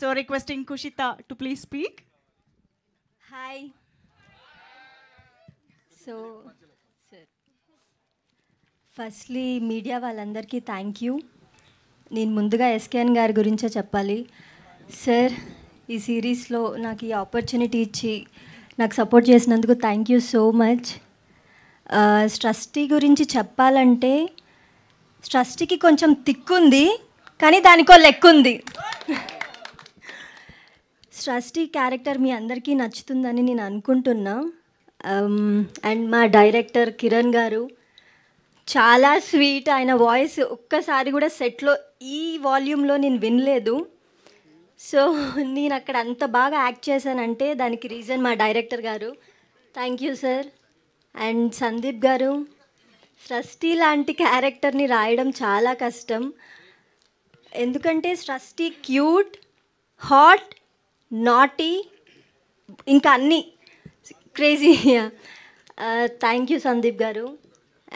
So requesting Kushitha to please speak. Hi. So sir, firstly media వాళ్ళందరికీ thank you. నేను ముందుగా SKN గారి గురించే చెప్పాలి. సార్, ఈ సిరీస్లో నాకు ఈ ఆపర్చునిటీ ఇచ్చి నాకు సపోర్ట్ చేసినందుకు థ్యాంక్ యూ సో మచ్. స్ట్రస్టీ గురించి చెప్పాలంటే స్ట్రస్టీకి కొంచెం తిక్కుంది, కానీ దానికో లెక్కుంది. స్ట్రస్టీ క్యారెక్టర్ మీ అందరికీ నచ్చుతుందని నేను అనుకుంటున్నా. అండ్ మా డైరెక్టర్ కిరణ్ గారు చాలా స్వీట్. ఆయన వాయిస్ ఒక్కసారి కూడా సెట్లో ఈ వాల్యూమ్లో నేను వినలేదు. సో నేను అక్కడ అంత బాగా యాక్ట్ చేశానంటే దానికి రీజన్ మా డైరెక్టర్ గారు. Thank you sir. And Sandeep గారు, స్రష్టి లాంటి క్యారెక్టర్ని రాయడం చాలా కష్టం. ఎందుకంటే స్రష్టి క్యూట్, హాట్, నాటీ, ఇంకా అన్నీ క్రేజీ. థ్యాంక్ యూ సందీప్ గారు.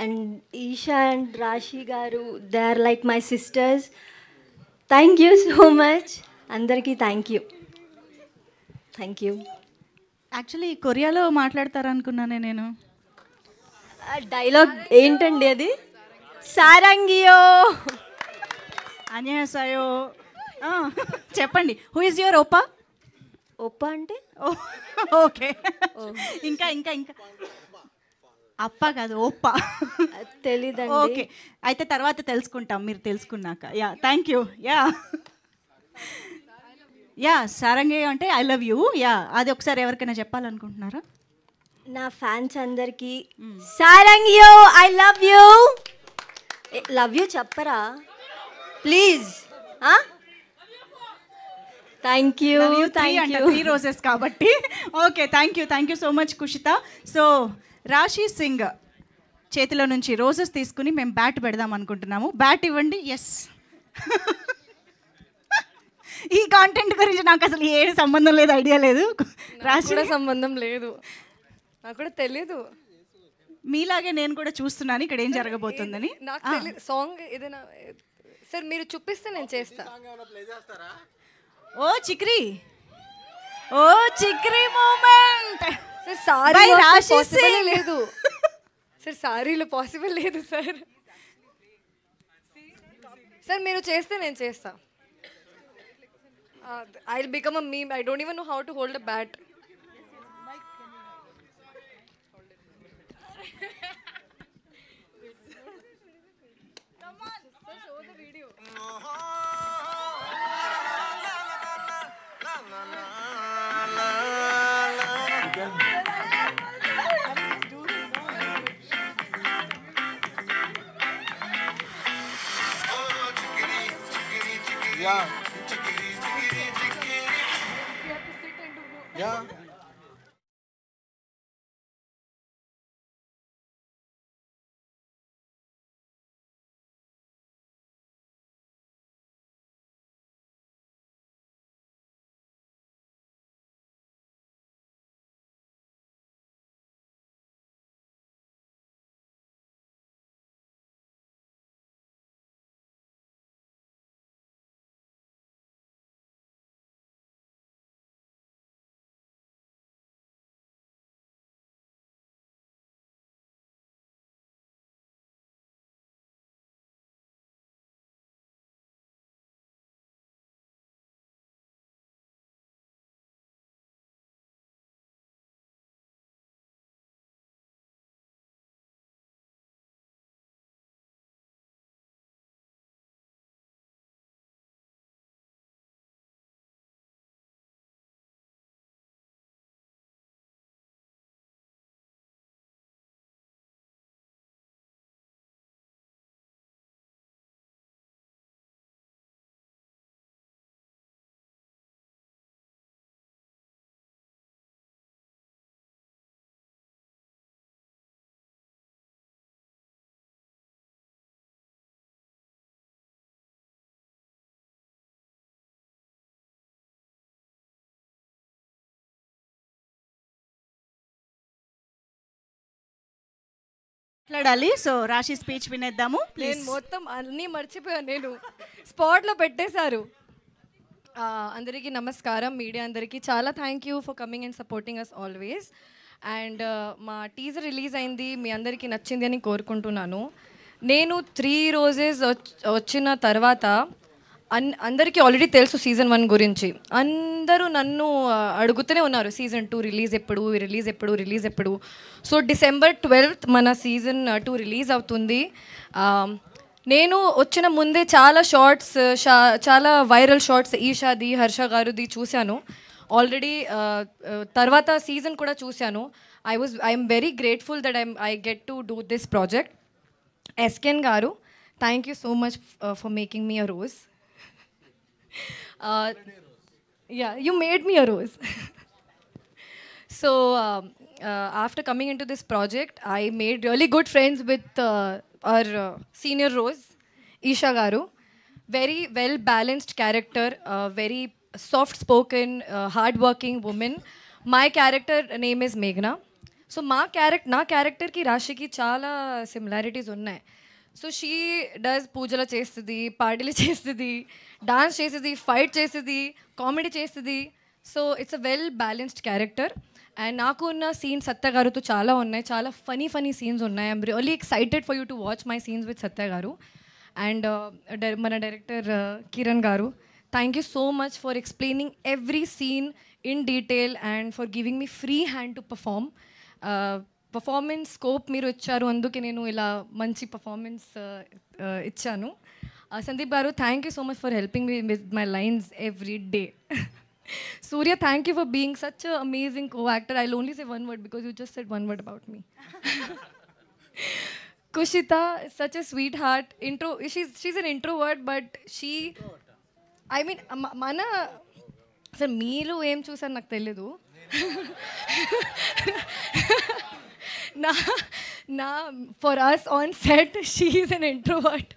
And Isha and Rashi garu, they are like my sisters. Thank you so much. అందరికీ thank you. Thank you. Actually కొరియాలో మాట్లాడతారనుకున్నానే నేను. డైలాగ్ ఏంటండి అది? సారంగియో అన్యాసాయో. చెప్పండి, హూ ఇస్ యువర్ ఓపా? ఒప్పా అంటే ఓకే. ఇంకా ఇంకా ఇంకా అప్ప కాదు, ఓప్పా. తెలీదండి. ఓకే, అయితే తర్వాత తెలుసుకుంటాం, మీరు తెలుసుకున్నాక. Yeah, thank you. Yeah yeah సారంగయ్య అంటే ఐ లవ్ యూ. యా, అది ఒకసారి ఎవరికైనా చెప్పాలనుకుంటున్నారా? నా ఫ్యాన్స్ అందరికీ సారంగియో, I love you. Love you చెప్పరా please? Thank you. Thank you. 3 roses కాబట్టి. Okay, thank you so much Kushitha. So Rashi Singh చేతిలో నుంచి రోజెస్ తీసుకుని మేము బ్యాట్ పెడదాం అనుకుంటున్నాము. బ్యాట్ ఇవ్వండి. ఎస్. ఈ కాంటెంట్ గురించి నాకు అసలు ఏ సంబంధం లేదు, ఐడియా లేదు. రాశి కూడా సంబంధం లేదు, నాకు కూడా తెలీదు. మీలాగే నేను కూడా చూస్తున్నాను ఇక్కడ ఏం జరగబోతుందని. నాకు తెలియదు. సాంగ్ ఏదైనా సార్ మీరు చూపిస్తే నేను చేస్తా. ఓ చిక్రీ, ఓ చిక్రీ మూమెంట్. సార్ సారీ పాసిబుల్ లేదు సార్, సారీలో పాసిబుల్ లేదు సార్. సార్ మీరు చేస్తే నేను చేస్తా. I will become a meme. I don't even know how to hold a bat. Yeah. మాట్లాడాలి. సో రాశి స్పీచ్ వినేద్దాము నేను ప్లీజ్. మొత్తం అన్నీ మర్చిపోయాను. నేను స్పాట్లో పెట్టేశారు. అందరికీ నమస్కారం, మీడియా అందరికీ చాలా thank you for coming and supporting us always. And మా టీజర్ రిలీజ్ అయింది, మీ అందరికీ నచ్చింది అని కోరుకుంటున్నాను. నేను 3 రోజెస్ వచ్చిన తర్వాత అందరికీ ఆల్రెడీ తెలుసు సీజన్ 1 గురించి. అందరూ నన్ను అడుగుతూనే ఉన్నారు సీజన్ 2 రిలీజ్ ఎప్పుడు. సో December 12th మన సీజన్ 2 రిలీజ్ అవుతుంది. నేను వచ్చిన ముందే చాలా షార్ట్స్, చాలా వైరల్ షార్ట్స్ ఈషాది, హర్ష గారుది చూశాను ఆల్రెడీ. తర్వాత సీజన్ కూడా చూశాను. I'm very grateful that I get to do this project. SKN garu, thank you so much for making me a rose. You made me a rose. So after coming into this project, I made really good friends with our senior Rose, Isha Garu. Very well balanced character, very soft spoken, hard working woman. My character name is Meghna. So నా క్యారెక్టర్కి రాశికి చాలా similarities ఉన్నాయి. So she does పూజలు చేస్తుంది, పార్టీలు చేస్తుంది, dance చేస్తుంది, ఫైట్ చేస్తుంది, కామెడీ చేస్తుంది. So it's a well balanced character. And నాకు ఉన్న సీన్స్ సత్య గారుతో చాలా ఉన్నాయి, చాలా ఫనీ సీన్స్ ఉన్నాయి. I'm really excited for you to watch my scenes with Satya garu. And మన director Kiran garu, thank you so much for explaining every scene in detail and for giving me free hand to performance scope మీరు ఇచ్చారు, అందుకే నేను ఇలా మంచి performance ఇచ్చాను. సందీప్ గారు, thank you so much for helping me with my lines every day. Surya, thank you for being such an amazing co-actor. I'll only say one word because you just said one word about me. Kushita is such a sweetheart. She's an introvert, but I mean, mana sir meeru em chusaru naku telledu. For us on set, she is an introvert.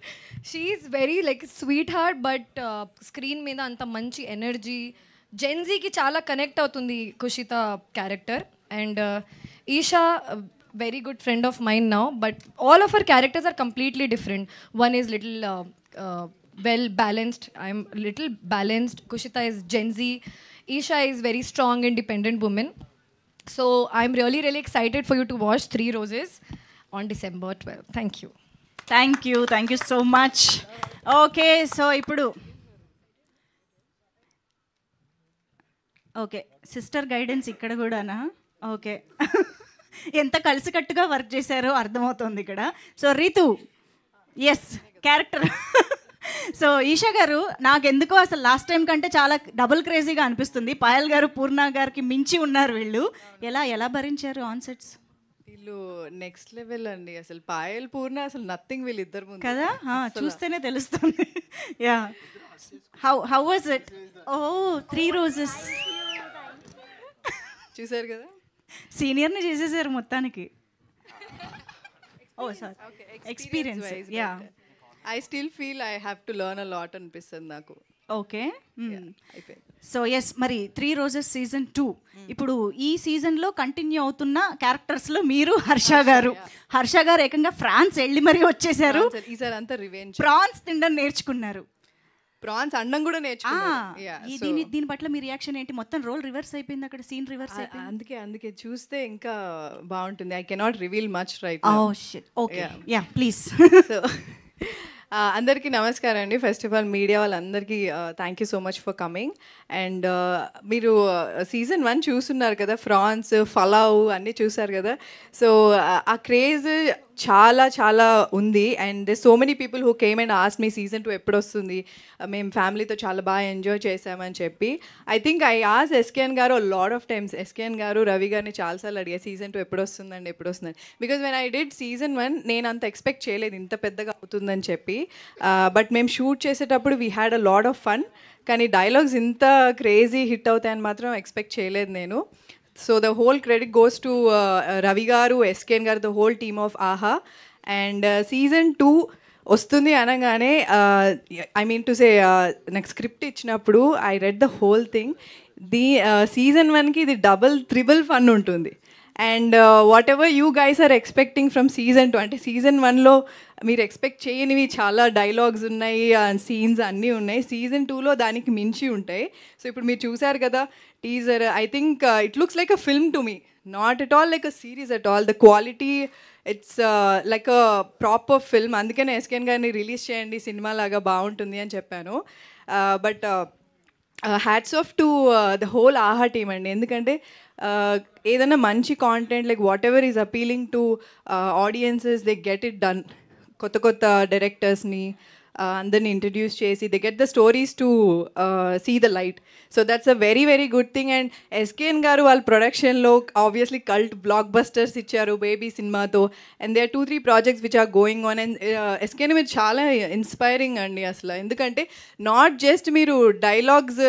She is very like sweetheart, but screen మీద అంత మంచి energy, జెన్జీకి చాలా connect అవుతుంది Kushitha character. And Eesha very good friend of mind now, but all of our characters are completely different. One is little well balanced, I'm little balanced. Kushitha is Gen Z, Eesha is very strong independent women. So I'm really excited for you to watch 3 Roses on December 12th. Thank you so much. Okay, so ఇప్పుడు okay sister guidance ఇక్కడ కూడానా? Okay, ఎంత కలిసికట్టుగా work చేశారో అర్థమవుతుంది ఇక్కడ. So Ritu, ఎస్ character. So Eesha garu, నాకెందుకో అసలు లాస్ట్ టైం కంటే చాలా డబుల్ క్రేజీగా అనిపిస్తుంది. పాయల్ గారు, పూర్ణ గారికి మించి ఉన్నారు వీళ్ళు. ఎలా భరించారు ఆన్ సెట్స్? వీళ్ళు నెక్స్ట్ లెవెల్ అండి. అసలు పాయల్, పూర్ణ అసలు నథింగ్ వీళ్ళిద్దరు ముందు కదా, చూస్తేనే తెలుస్తుంది. Yeah, how was it? ఓ 3 Roses చూసారు కదా, సీనియర్ని చేసేసారు మొత్తానికి. ఓ sir, experience. Yeah, I still feel I have to learn a lot అనిపిస్తుంది నాకు. ఓకే, అయిపోయింది. సో ఎస్, మరి 3 Roses సీజన్ 2 ఇప్పుడు ఈ సీజన్లో కంటిన్యూ అవుతున్న క్యారెక్టర్స్లో మీరు హర్ష గారు ఏకంగా ఫ్రాన్స్ వెళ్ళి మరీ వచ్చేసారు. ఈసారి అంతా రివెంజ్, ప్రాన్స్ తినడం నేర్చుకున్నారు. ప్రాన్స్ అన్నం కూడా నేర్చుకున్నారు. దీని పట్ల మీ రియాక్షన్ ఏంటి? మొత్తం రోల్ రివర్స్ అయిపోయింది అక్కడ, సీన్ రివర్స్ అయిపోయింది. అందుకే చూస్తే ఇంకా బాగుంటుంది. I cannot reveal much right. Okay, yeah please. So అందరికీ నమస్కారం అండి. ఫస్ట్ ఆఫ్ ఆల్ మీడియా వాళ్ళందరికీ thank you so much for coming. And మీరు సీజన్ 1 చూస్తున్నారు కదా, ఫ్రాన్స్, ఫలావ్ అన్నీ చూసారు కదా. సో ఆ క్రేజ్ చాలా ఉంది. And so many people who came and asked me season 2 ఎప్పుడు వస్తుంది, మేము ఫ్యామిలీతో చాలా బాగా ఎంజాయ్ చేసామని చెప్పి. ఐ థింక్ ఐ ఆస్ SKN garu lot of times, SKN garu, Ravi గారిని చాలాసార్లు అడిగా సీజన్ 2 ఎప్పుడు వస్తుందండి. Because when I did season 1 నేను అంత ఎక్స్పెక్ట్ చేయలేదు ఇంత పెద్దగా అవుతుందని చెప్పి. బట్ మేము షూట్ చేసేటప్పుడు we had a lot of fun. కానీ డైలాగ్స్ ఇంత క్రేజీ హిట్ అవుతాయని మాత్రం ఎక్స్పెక్ట్ చేయలేదు నేను. So the whole credit goes to Ravi గారు, ఎస్కేఎన్ గారు, ద హోల్ టీమ్ ఆఫ్ ఆహా. అండ్ సీజన్ 2 వస్తుంది అనగానే ఐ మీన్ టు సే నాకు స్క్రిప్ట్ ఇచ్చినప్పుడు I read the whole thing. Season 1కి ఇది డబుల్ త్రిబుల్ ఫన్ ఉంటుంది. And whatever you guys are expecting from season 2, అంటే సీజన్ 1లో మీరు ఎక్స్పెక్ట్ చేయనివి చాలా డైలాగ్స్ ఉన్నాయి, సీన్స్ అన్నీ ఉన్నాయి. సీజన్ 2లో దానికి మించి ఉంటాయి. సో ఇప్పుడు మీరు చూసారు కదా teaser, I think it looks like a film to me, not at all like a series at all. The quality, it's like a proper film. అందుకనే ఎస్కేఎన్ గారిని రిలీజ్ చేయండి సినిమా లాగా బాగుంటుంది అని చెప్పాను. But hats off to the whole ఆహా team అండి. ఎందుకంటే ఏదైనా మంచి content like what ever is appealing to audiences, they get it done. కొత్త కొత్త డైరెక్టర్స్ని అందరిని ఇంట్రడ్యూస్ చేసి they get the stories to see the light. So that's a very very good thing. And SKN garu వాళ్ళ ప్రొడక్షన్లో ఆబ్వియస్లీ కల్ట్ బ్లాక్ బస్టర్స్ ఇచ్చారు Baby సినిమాతో. And they are 2-3 projects which are going on. And SKN మీరు చాలా inspiring అండి అసలు. ఎందుకంటే not just మీరు డైలాగ్స్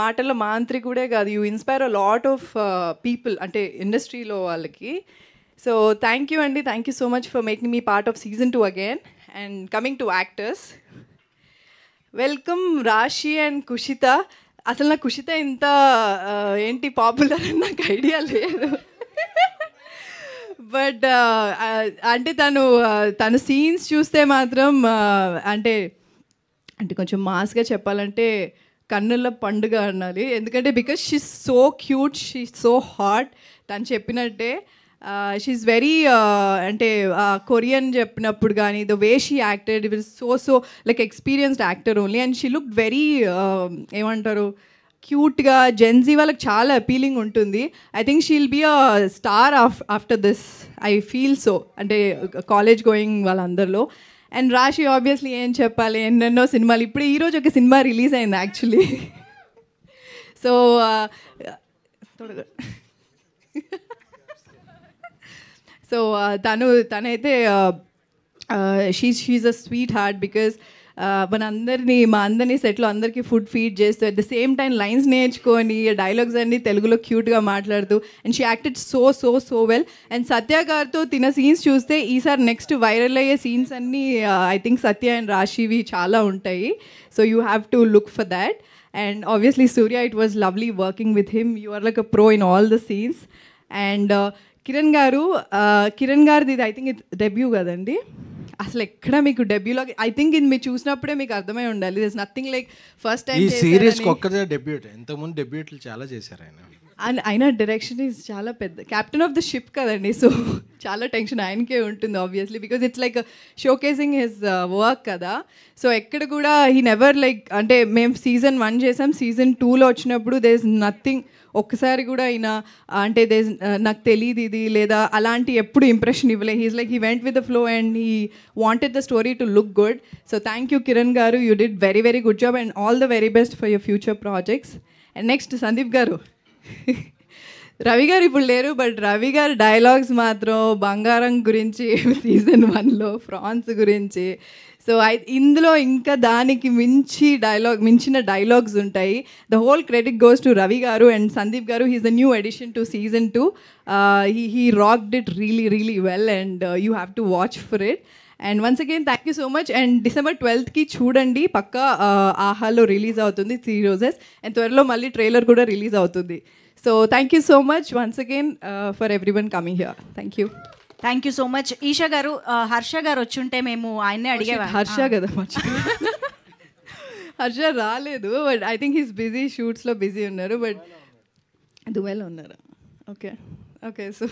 మాటల మాంత్రికుడే కాదు, you inspire a lot of people, అంటే ఇండస్ట్రీలో వాళ్ళకి. సో థ్యాంక్ యూ అండి, thank you so much for making me part of season 2 again. And coming to actors, welcome రాశి అండ్ కుషిత. అసలు నాకు కుషిత ఇంత ఏంటి పాపులర్ అని నాకు ఐడియా లేదు. బట్ అంటే తను సీన్స్ చూస్తే మాత్రం అంటే కొంచెం మాస్గా చెప్పాలంటే కన్నుల పండుగ అనాలి. ఎందుకంటే because she so cute, she so hot. తను చెప్పినట్టే షీఈస్ వెరీ అంటే కొరియన్ చెప్పినప్పుడు కానీ the way she acted, it was so like experienced actor only. And she look very ఏమంటారు క్యూట్గా. జెన్జీ వాళ్ళకి చాలా అపీలింగ్ ఉంటుంది. I think she'll be a star after this, I feel so, అంటే college going వాళ్ళందరిలో. అండ్ రాశి ఆబ్వియస్లీ ఏం చెప్పాలి, ఎన్నెన్నో సినిమాలు. ఇప్పుడు ఈరోజు ఒక సినిమా రిలీజ్ అయింది యాక్చువల్లీ. సో సో తనైతే she's a sweetheart. Because మా అందరినీ సెట్లో అందరికీ ఫుడ్ ఫీడ్ చేస్తూ at the same time lines నేర్చుకొని డైలాగ్స్ అన్నీ తెలుగులో క్యూట్గా మాట్లాడుతూ, and she acted so well. And Satya గారితో తిన సీన్స్ చూస్తే ఈసారి నెక్స్ట్ వైరల్ అయ్యే సీన్స్ అన్నీ ఐ థింక్ సత్య అండ్ రాశివి చాలా ఉంటాయి. So you have to look for that. And obviously Surya, it was lovely working with him. You are like a pro in all the scenes. And Kiran గారిది ఇది I think ఇది debut కదండి. అసలు ఎక్కడ మీకు డెబ్యూలో ఐ థింక్ ఇది మీరు చూసినప్పుడే మీకు అర్థమై ఉండాలి. This nothing like first time. ఈ సీరీస్ ఒక్కదే డెబ్యూట్, ఇంతకుముందు డెబ్యూట్లు చాలా చేశారు ఆయన. అండ్ ఆయన డైరెక్షన్ ఈజ్ చాలా పెద్ద, క్యాప్టెన్ ఆఫ్ ద షిప్ కదండి. సో చాలా టెన్షన్ ఆయనకే ఉంటుంది obviously, because it's like showcasing his work కదా. సో ఎక్కడ కూడా హీ నెవర్ లైక్, అంటే మేము సీజన్ 1 చేసాం, సీజన్ 2లో వచ్చినప్పుడు దే ఇస్ నథింగ్, ఒక్కసారి కూడా అయినా అంటే నాకు తెలియదు ఇది లేదా అలాంటి ఎప్పుడు ఇంప్రెషన్ ఇవ్వలే. He's like he went with the flow and he wanted the story to look good. So thank you Kiran garu, you did very very good job and all the very best for your future projects. And next Sandeep garu. Ravi గారు ఇప్పుడు లేరు, but Ravi గారు dialogues మాత్రం బంగారం గురించి season 1లో France గురించి. So ఇందులో ఇంకా దానికి మించిన డైలాగ్స్ ఉంటాయి. The whole credit goes to Ravi గారు అండ్ సందీప్ గారు. He's the new edition to season 2. He rocked it really well and you have to watch for it. And once again thank you so much. And December 12th చూడండి, పక్కా ఆహాలో release అవుతుంది 3 roses. And త్వరలో మళ్ళీ trailer కూడా release అవుతుంది. So thank you so much once again for everyone coming here. Thank you. Thank you so much. Eesha garu, Harsha garu వచ్చుంటే మేము ఆయన్నే అడిగేవా. హర్ష కదా హర్ష రాలేదు, but I think he's busy, షూట్స్లో బిజీ ఉన్నారు, బట్ దుబాయ్లో ఉన్నారు. ఓకే సో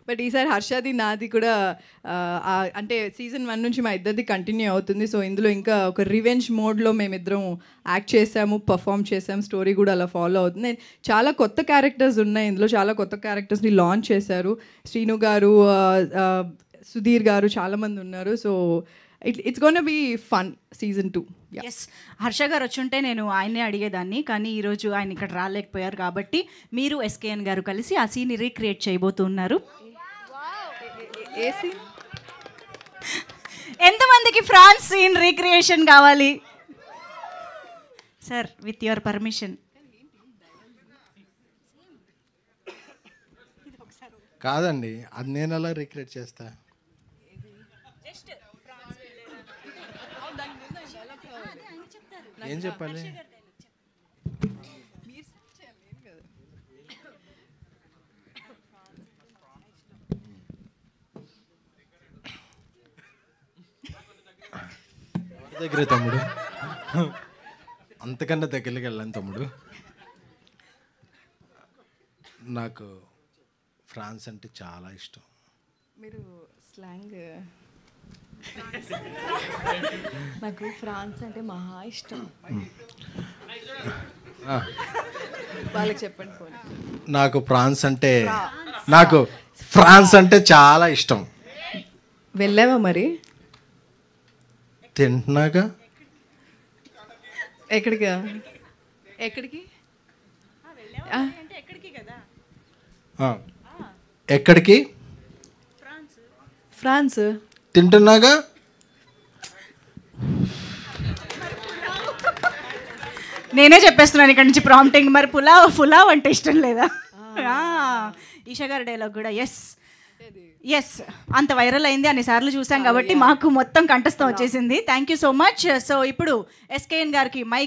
బట్ ఈసారి హర్షది నాది కూడా అంటే సీజన్ 1 నుంచి మా ఇద్దరిది కంటిన్యూ అవుతుంది. సో ఇందులో ఇంకా ఒక రివెంజ్ మోడ్లో మేమిద్దరం యాక్ట్ చేసాము, పర్ఫామ్ చేసాము, స్టోరీ కూడా అలా ఫాలో అవుతుంది. అండ్ చాలా కొత్త క్యారెక్టర్స్ ఉన్నాయి ఇందులో, చాలా కొత్త క్యారెక్టర్స్ని లాంచ్ చేశారు. శ్రీను గారు, సుధీర్ గారు, చాలామంది ఉన్నారు. So it's gonna be fun season 2. Yes, Harsha garu వచ్చుంటే నేను ఆయన్నే అడిగేదాన్ని, కానీ ఈరోజు ఆయన ఇక్కడ రాలేకపోయారు కాబట్టి మీరు ఎస్కేఎన్ గారు కలిసి ఆ సీన్ని రీక్రియేట్ చేయబోతున్నారు. ఎంతమందికి ఫ్రాన్స్ సీన్ రీక్రియేషన్ కావాలి సార్? With your permission. కాదండి, అది నేను ఎలా రీక్రియేట్ చేస్తా? ఏం చెప్పాలి? దగ్గర తమ్ముడు, అంతకన్నా దగ్గరికి వెళ్ళాను తమ్ముడు. నాకు ఫ్రాన్స్ అంటే చాలా ఇష్టం. మీరు స్లాంగ్ నాకు ఫ్రాన్స్ అంటే మహా ఇష్టం. ఆ, వాళ్ళకి చెప్పండి ఫోన్. నాకు ఫ్రాన్స్ అంటే చాలా ఇష్టం. వెళ్ళావా మరి? తింటున్నాగా. ఎక్కడికి ఎక్కడికి ఆ, ఎక్కడికి? ఫ్రాన్స్. తింటున్నాగా. నేనే చెప్పేస్తున్నాను ఇక్కడ నుంచి ప్రాంప్టింగ్. మరి పులావ్ అంటే ఇష్టం లేదా? ఈషా గారి డైలాగ్ కూడా ఎస్ అంత వైరల్ అయింది, అన్నిసార్లు చూసాం కాబట్టి మాకు మొత్తం కంఠస్థం వచ్చేసింది. Thank you so much. So ఇప్పుడు ఎస్కేఎన్ గారికి మైక్